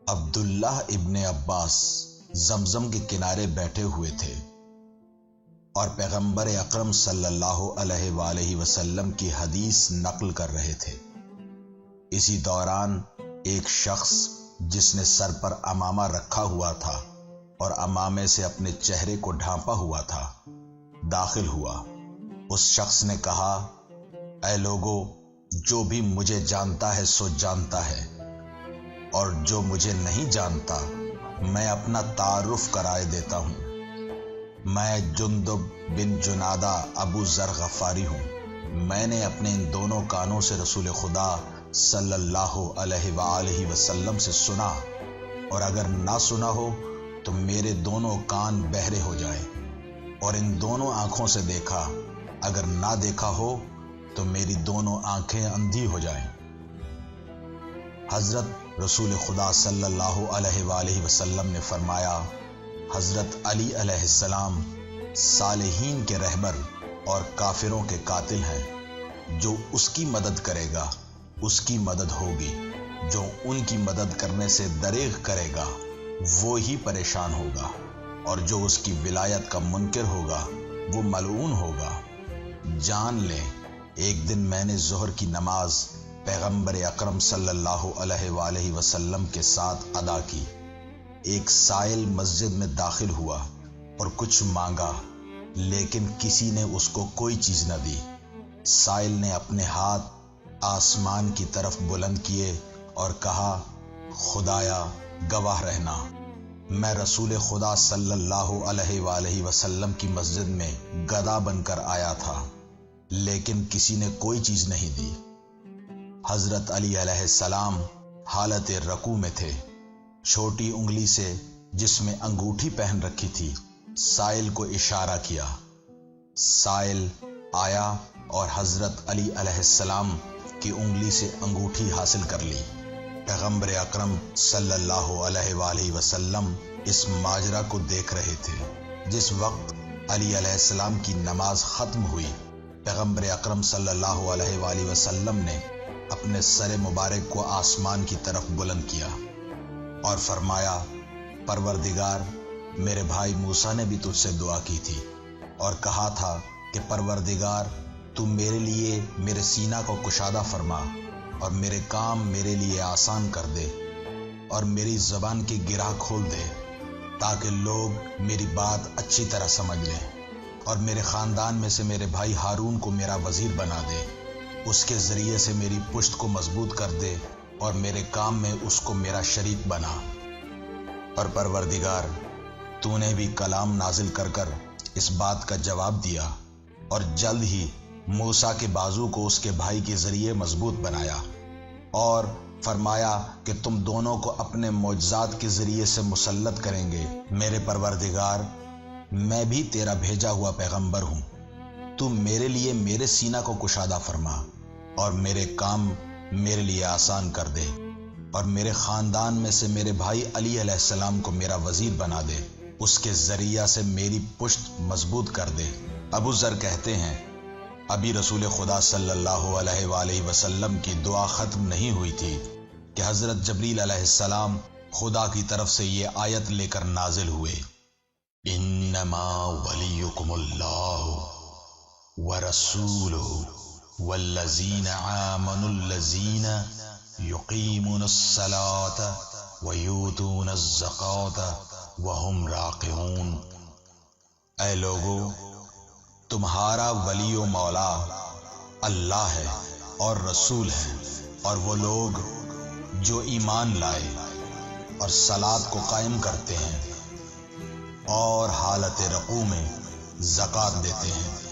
عبداللہ ابن عباس زمزم کے کنارے بیٹھے ہوئے تھے اور پیغمبر اکرم صلی اللہ علیہ وآلہ وسلم کی حدیث نقل کر رہے تھے۔ اسی دوران ایک شخص جس نے سر پر عمامہ رکھا ہوا تھا اور عمامے سے اپنے چہرے کو ڈھانپا ہوا تھا داخل ہوا۔ اس شخص نے کہا، اے لوگو، جو بھی مجھے جانتا ہے سو جانتا ہے، اور جو مجھے نہیں جانتا میں اپنا تعارف کرائے دیتا ہوں۔ میں جندب بن جنادہ ابو ذر غفاری ہوں۔ میں نے اپنے ان دونوں کانوں سے رسول خدا صلی اللہ علیہ وآلہ وسلم سے سنا، اور اگر نہ سنا ہو تو میرے دونوں کان بہرے ہو جائیں، اور ان دونوں آنکھوں سے دیکھا، اگر نہ دیکھا ہو تو میری دونوں آنکھیں اندھی ہو جائیں۔ حضرت رسول خدا صلی اللہ علیہ وآلہ وسلم نے فرمایا، حضرت علی علیہ السلام صالحین کے رہبر اور کافروں کے قاتل ہیں۔ جو اس کی مدد کرے گا اس کی مدد ہوگی، جو ان کی مدد کرنے سے دریغ کرے گا وہ ہی پریشان ہوگا، اور جو اس کی ولایت کا منکر ہوگا وہ ملعون ہوگا۔ جان لیں، ایک دن میں نے ظہر کی نماز پیغمبر اکرم صلی اللہ علیہ وآلہ وسلم کے ساتھ ادا کی۔ ایک سائل مسجد میں داخل ہوا اور کچھ مانگا، لیکن کسی نے اس کو کوئی چیز نہ دی۔ سائل نے اپنے ہاتھ آسمان کی طرف بلند کیے اور کہا، خدایا گواہ رہنا، میں رسول خدا صلی اللہ علیہ وآلہ وسلم کی مسجد میں گدا بن کر آیا تھا، لیکن کسی نے کوئی چیز نہیں دی۔ حضرت علی علیہ السلام حالت رکوع میں تھے۔ چھوٹی انگلی سے جس میں انگوٹھی پہن رکھی تھی سائل کو اشارہ کیا۔ سائل آیا اور حضرت علی علیہ السلام کی انگلی سے انگوٹھی حاصل کر لی۔ پیغمبر اکرم صلی اللہ علیہ وآلہ وسلم اس ماجرا کو دیکھ رہے تھے۔ جس وقت علی علیہ السلام کی نماز ختم ہوئی، پیغمبر اکرم صلی اللہ علیہ وآلہ وسلم نے اپنے سر مبارک کو آسمان کی طرف بلند کیا اور فرمایا، پروردگار، میرے بھائی موسیٰ نے بھی تجھ سے دعا کی تھی اور کہا تھا کہ پروردگار تو میرے لیے میرے سینہ کو کشادہ فرما اور میرے کام میرے لیے آسان کر دے اور میری زبان کی گرہ کھول دے، تاکہ لوگ میری بات اچھی طرح سمجھ لیں، اور میرے خاندان میں سے میرے بھائی ہارون کو میرا وزیر بنا دے، اس کے ذریعے سے میری پشت کو مضبوط کر دے اور میرے کام میں اس کو میرا شریک بنا۔ اور پروردگار تو نے بھی کلام نازل کر کر اس بات کا جواب دیا، اور جلد ہی موسیٰ کے بازو کو اس کے بھائی کے ذریعے مضبوط بنایا، اور فرمایا کہ تم دونوں کو اپنے معجزات کے ذریعے سے مسلط کریں گے۔ میرے پروردگار، میں بھی تیرا بھیجا ہوا پیغمبر ہوں، تو میرے لیے میرے سینہ کو کشادہ فرما اور میرے کام میرے لیے آسان کر دے، اور میرے خاندان میں سے میرے بھائی علی علیہ السلام کو میرا وزیر بنا دے، اس کے ذریعہ سے میری پشت مضبوط کر دے۔ ابو ذر کہتے ہیں، ابھی رسول خدا صلی اللہ علیہ وآلہ وسلم کی دعا ختم نہیں ہوئی تھی کہ حضرت جبریل علیہ السلام خدا کی طرف سے یہ آیت لے کر نازل ہوئے، انما ولیکم اللہ ورسولہ والذین آمنوا الذین یقیمون الصلاة ویؤتون الزکاة وہم راکعون۔ اے لوگو، تمہارا ولی و مولا اللہ ہے اور رسول ہے، اور وہ لوگ جو ایمان لائے اور صلاۃ کو قائم کرتے ہیں اور حالت رکوع میں زکوٰۃ دیتے ہیں۔